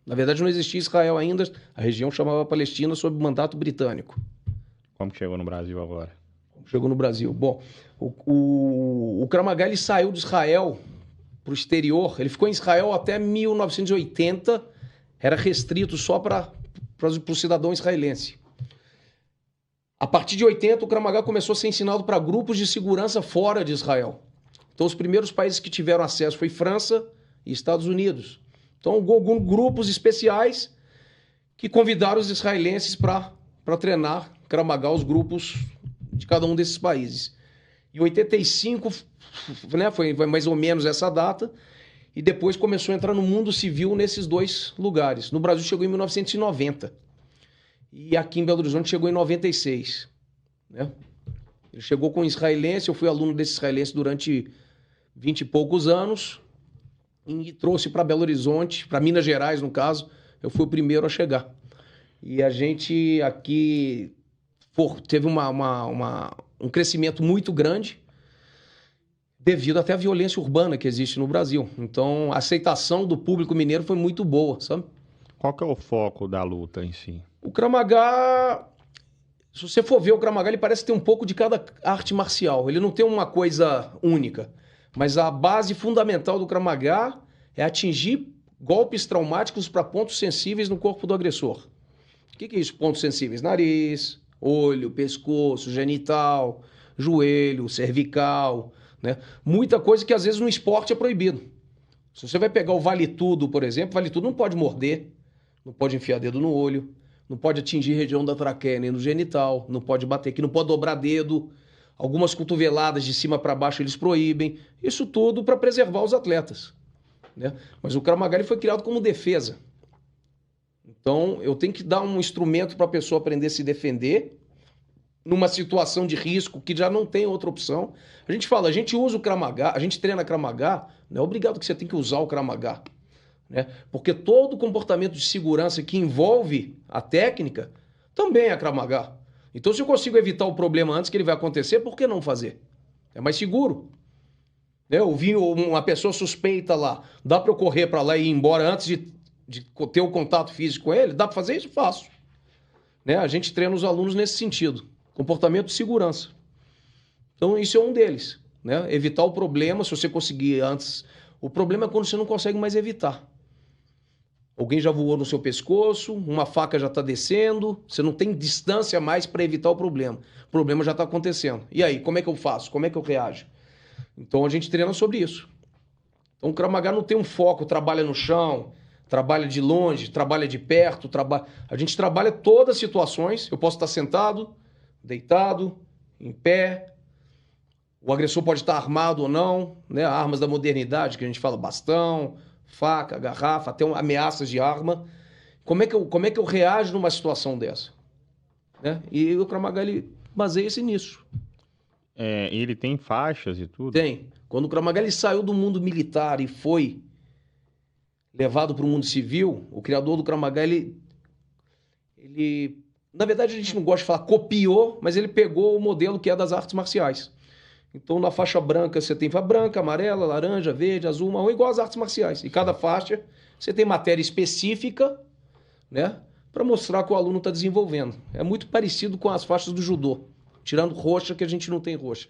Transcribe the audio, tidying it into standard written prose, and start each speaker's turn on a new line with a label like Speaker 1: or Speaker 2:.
Speaker 1: Na verdade, não existia Israel ainda, a região chamava Palestina sob mandato britânico.
Speaker 2: Como que chegou no Brasil agora?
Speaker 1: Chegou no Brasil. Bom, o Krav Maga ele saiu de Israel para o exterior. Ele ficou em Israel até 1980. Era restrito só para o cidadão israelense. A partir de 80, o Krav Maga começou a ser ensinado para grupos de segurança fora de Israel. Então, os primeiros países que tiveram acesso foi França e Estados Unidos. Então, alguns grupos especiais que convidaram os israelenses para treinar Krav Maga, os grupos de cada um desses países. Em 85, né, foi mais ou menos essa data, e depois começou a entrar no mundo civil nesses dois lugares. No Brasil chegou em 1990, e aqui em Belo Horizonte chegou em 96. Né? Ele chegou com um israelense, eu fui aluno desse israelense durante 20 e poucos anos, e trouxe para Belo Horizonte, para Minas Gerais, no caso, eu fui o primeiro a chegar. E a gente aqui teve um crescimento muito grande devido até à violência urbana que existe no Brasil. Então, a aceitação do público mineiro foi muito boa, sabe?
Speaker 2: Qual que é o foco da luta em si?
Speaker 1: O Krav Maga, se você for ver o Krav Maga, ele parece ter um pouco de cada arte marcial. Ele não tem uma coisa única. Mas a base fundamental do Krav Maga é atingir golpes traumáticos para pontos sensíveis no corpo do agressor. O que é isso? Pontos sensíveis? Nariz, olho, pescoço, genital, joelho, cervical, né? Muita coisa que às vezes no esporte é proibido. Se você vai pegar o Vale Tudo, por exemplo, Vale Tudo não pode morder, não pode enfiar dedo no olho, não pode atingir região da traqueia nem no genital, não pode bater aqui, não pode dobrar dedo. Algumas cotoveladas de cima para baixo eles proíbem. Isso tudo para preservar os atletas. Né? Mas o Krav Maga ele foi criado como defesa. Então eu tenho que dar um instrumento para a pessoa aprender a se defender numa situação de risco que já não tem outra opção. A gente fala, a gente usa o Krav Maga, a gente treina Krav Maga, não é obrigado que você tem que usar o Krav Maga. Né? Porque todo comportamento de segurança que envolve a técnica também é Krav Maga. Então, se eu consigo evitar o problema antes que ele vai acontecer, por que não fazer? É mais seguro. Eu vi uma pessoa suspeita lá, dá para eu correr para lá e ir embora antes de ter o contato físico com ele? Dá para fazer isso? Faço. Né? A gente treina os alunos nesse sentido. Comportamento de segurança. Então, isso é um deles. Né? Evitar o problema, se você conseguir antes. O problema é quando você não consegue mais evitar. Alguém já voou no seu pescoço, uma faca já está descendo, você não tem distância mais para evitar o problema. O problema já está acontecendo. E aí, como é que eu faço? Como é que eu reajo? Então a gente treina sobre isso. Então o Krav Maga não tem um foco, trabalha no chão, trabalha de longe, trabalha de perto, a gente trabalha todas as situações. Eu posso estar sentado, deitado, em pé. O agressor pode estar armado ou não, né? Armas da modernidade, que a gente fala bastão, faca, garrafa, até ameaças de arma. Como é que eu reajo numa situação dessa? Né? E o Krav Maga, ele baseia-se nisso.
Speaker 2: Ele tem faixas e tudo?
Speaker 1: Tem. Quando o Krav Maga ele saiu do mundo militar e foi levado para o mundo civil, o criador do Krav Maga, ele... Na verdade, a gente não gosta de falar copiou, mas ele pegou o modelo que é das artes marciais. Então, na faixa branca, você tem branca, amarela, laranja, verde, azul, marrom, igual às artes marciais. E cada faixa, você tem matéria específica, né, para mostrar que o aluno está desenvolvendo. É muito parecido com as faixas do judô, tirando roxa, que a gente não tem roxa.